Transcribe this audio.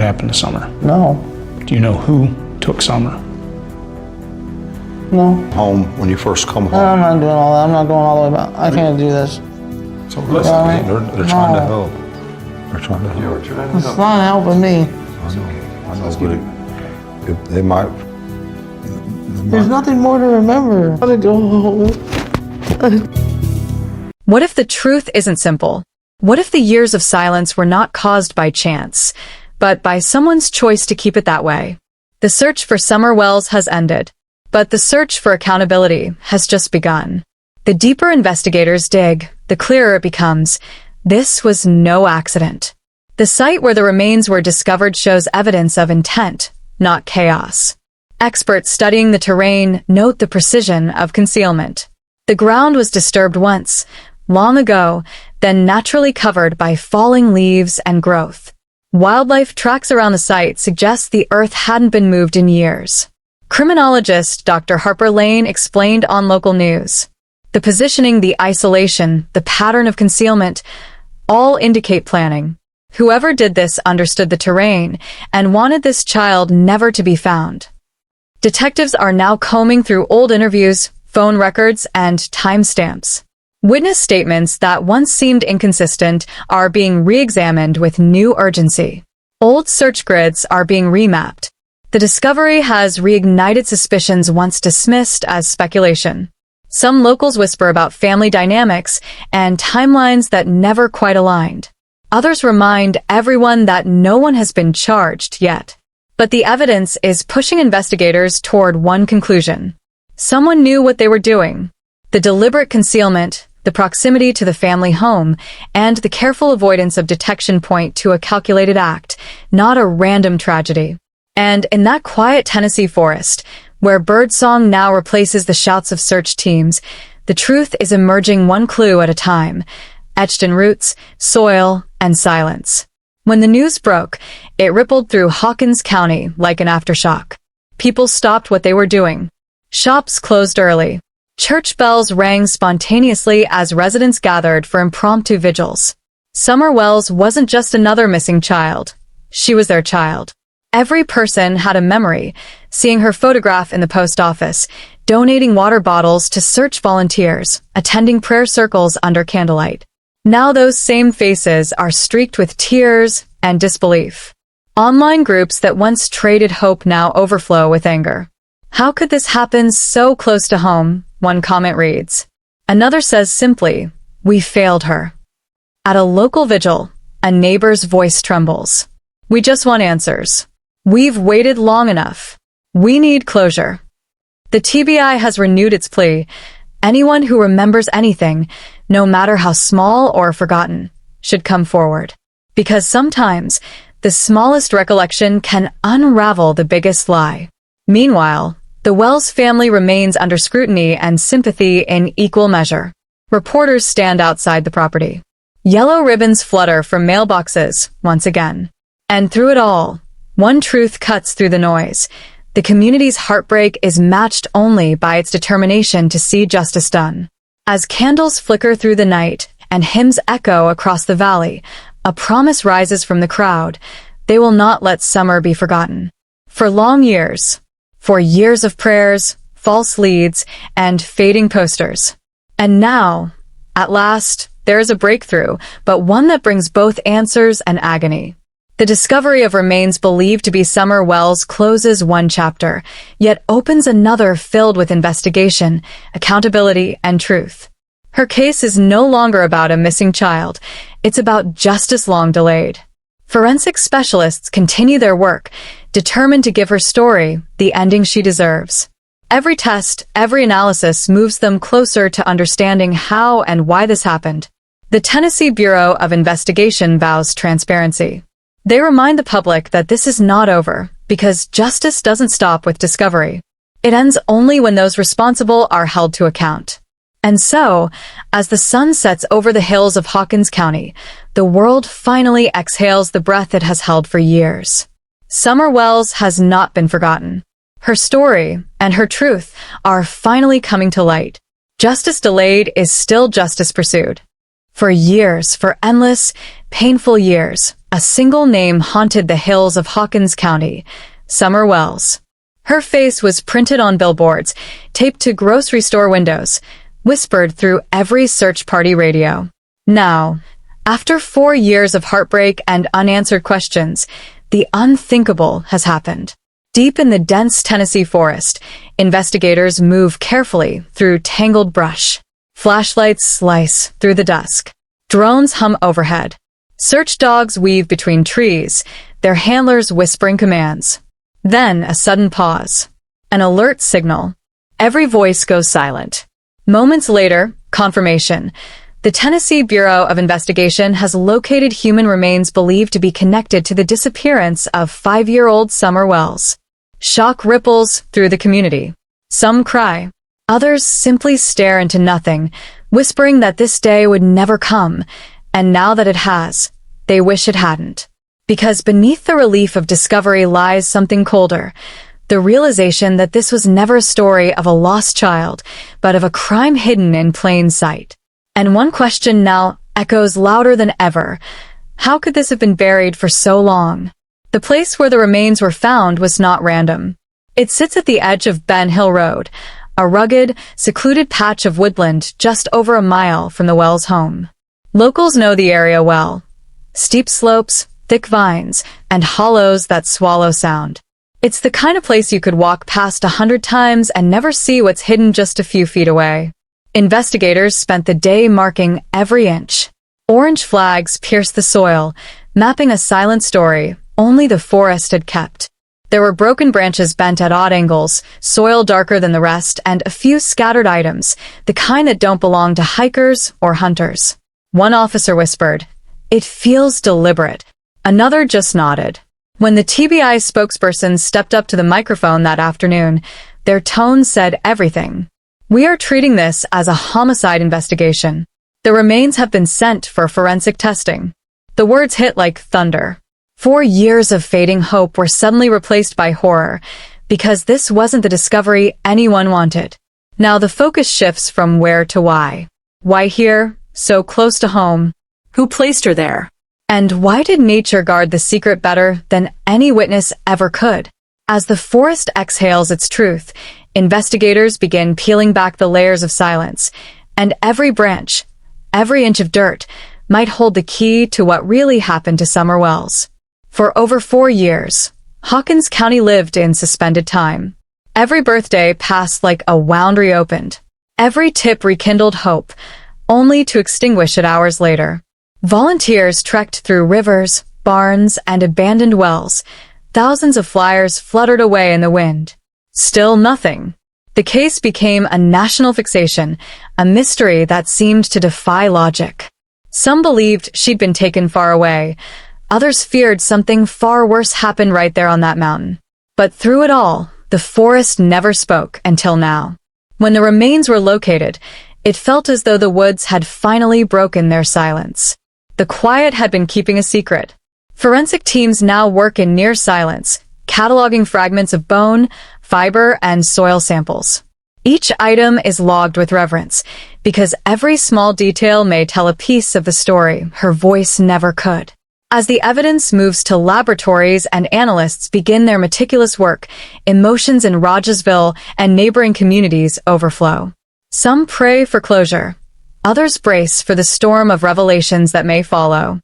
happened to Summer? No. Do you know who took Summer? No. Home when you first come home. I'm not doing all that. I'm not going all the way back. I can't do this. So listen, they're trying to help. They're trying to help. It's not helping me. I know, but they might. There's nothing more to remember. I gotta go home. What if the truth isn't simple? What if the years of silence were not caused by chance, but by someone's choice to keep it that way? The search for Summer Wells has ended, but the search for accountability has just begun. The deeper investigators dig, the clearer it becomes. This was no accident. The site where the remains were discovered shows evidence of intent, not chaos. Experts studying the terrain note the precision of concealment. The ground was disturbed once, long ago, then naturally covered by falling leaves and growth. Wildlife tracks around the site suggest the earth hadn't been moved in years. Criminologist Dr. Harper Lane explained on local news. The positioning, the isolation, the pattern of concealment, all indicate planning. Whoever did this understood the terrain and wanted this child never to be found. Detectives are now combing through old interviews, phone records, and timestamps. Witness statements that once seemed inconsistent are being re-examined with new urgency. Old search grids are being remapped. The discovery has reignited suspicions once dismissed as speculation. Some locals whisper about family dynamics and timelines that never quite aligned. Others remind everyone that no one has been charged yet. But the evidence is pushing investigators toward one conclusion. Someone knew what they were doing. The deliberate concealment, the proximity to the family home, and the careful avoidance of detection point to a calculated act, not a random tragedy. And in that quiet Tennessee forest, where birdsong now replaces the shouts of search teams, the truth is emerging one clue at a time, etched in roots, soil, and silence. When the news broke, it rippled through Hawkins County like an aftershock. People stopped what they were doing. Shops closed early. Church bells rang spontaneously as residents gathered for impromptu vigils. Summer Wells wasn't just another missing child. She was their child. Every person had a memory, seeing her photograph in the post office, donating water bottles to search volunteers, attending prayer circles under candlelight. Now those same faces are streaked with tears and disbelief. Online groups that once traded hope now overflow with anger. How could this happen so close to home? One comment reads. Another says simply, we failed her. At a local vigil, a neighbor's voice trembles. We just want answers. We've waited long enough. We need closure. The TBI has renewed its plea. Anyone who remembers anything, no matter how small or forgotten, should come forward. Because sometimes, the smallest recollection can unravel the biggest lie. Meanwhile, the Wells family remains under scrutiny and sympathy in equal measure. Reporters stand outside the property. Yellow ribbons flutter from mailboxes, once again. And through it all, one truth cuts through the noise. The community's heartbreak is matched only by its determination to see justice done. As candles flicker through the night and hymns echo across the valley, a promise rises from the crowd. They will not let Summer be forgotten. For long years, for years of prayers, false leads, and fading posters. And now, at last, there is a breakthrough, but one that brings both answers and agony. The discovery of remains believed to be Summer Wells closes one chapter, yet opens another filled with investigation, accountability, and truth. Her case is no longer about a missing child. It's about justice long delayed. Forensic specialists continue their work, determined to give her story the ending she deserves. Every test, every analysis moves them closer to understanding how and why this happened. The Tennessee Bureau of Investigation vows transparency. They remind the public that this is not over, because justice doesn't stop with discovery. It ends only when those responsible are held to account. And so, as the sun sets over the hills of Hawkins County, the world finally exhales the breath it has held for years. Summer Wells has not been forgotten. Her story and her truth are finally coming to light. Justice delayed is still justice pursued. For years, for endless, painful years, A single name haunted the hills of Hawkins County: Summer Wells. Her face was printed on billboards, taped to grocery store windows, whispered through every search party radio. Now, after 4 years of heartbreak and unanswered questions, the unthinkable has happened. Deep in the dense Tennessee forest, investigators move carefully through tangled brush. Flashlights slice through the dusk. Drones hum overhead. Search dogs weave between trees, their handlers whispering commands. Then a sudden pause. An alert signal. Every voice goes silent. Moments later, confirmation. The Tennessee Bureau of Investigation has located human remains believed to be connected to the disappearance of 5-year-old Summer Wells. Shock ripples through the community. Some cry. Others simply stare into nothing, whispering that this day would never come, and now that it has, they wish it hadn't. Because beneath the relief of discovery lies something colder, the realization that this was never a story of a lost child, but of a crime hidden in plain sight. And one question now echoes louder than ever. How could this have been buried for so long? The place where the remains were found was not random. It sits at the edge of Ben Hill Road, a rugged, secluded patch of woodland just over a mile from the Wells home. Locals know the area well. Steep slopes, thick vines, and hollows that swallow sound. It's the kind of place you could walk past 100 times and never see what's hidden just a few feet away. Investigators spent the day marking every inch. Orange flags pierced the soil, mapping a silent story only the forest had kept. There were broken branches bent at odd angles, soil darker than the rest, and a few scattered items, the kind that don't belong to hikers or hunters. One officer whispered, "It feels deliberate." Another just nodded. When the TBI spokesperson stepped up to the microphone that afternoon, their tone said everything. "We are treating this as a homicide investigation. The remains have been sent for forensic testing." The words hit like thunder. 4 years of fading hope were suddenly replaced by horror, because this wasn't the discovery anyone wanted. Now the focus shifts from where to why. Why here, so close to home? Who placed her there? And why did nature guard the secret better than any witness ever could? As the forest exhales its truth, investigators begin peeling back the layers of silence, and every branch, every inch of dirt, might hold the key to what really happened to Summer Wells. For over 4 years, Hawkins County lived in suspended time. Every birthday passed like a wound reopened. Every tip rekindled hope, only to extinguish it hours later. Volunteers trekked through rivers, barns, and abandoned wells. Thousands of flyers fluttered away in the wind. Still nothing. The case became a national fixation, a mystery that seemed to defy logic. Some believed she'd been taken far away. Others feared something far worse happened right there on that mountain. But through it all, the forest never spoke until now. When the remains were located, it felt as though the woods had finally broken their silence. The quiet had been keeping a secret. Forensic teams now work in near silence, cataloging fragments of bone, fiber, and soil samples. Each item is logged with reverence, because every small detail may tell a piece of the story her voice never could. As the evidence moves to laboratories and analysts begin their meticulous work, emotions in Rogersville and neighboring communities overflow. Some pray for closure. Others brace for the storm of revelations that may follow.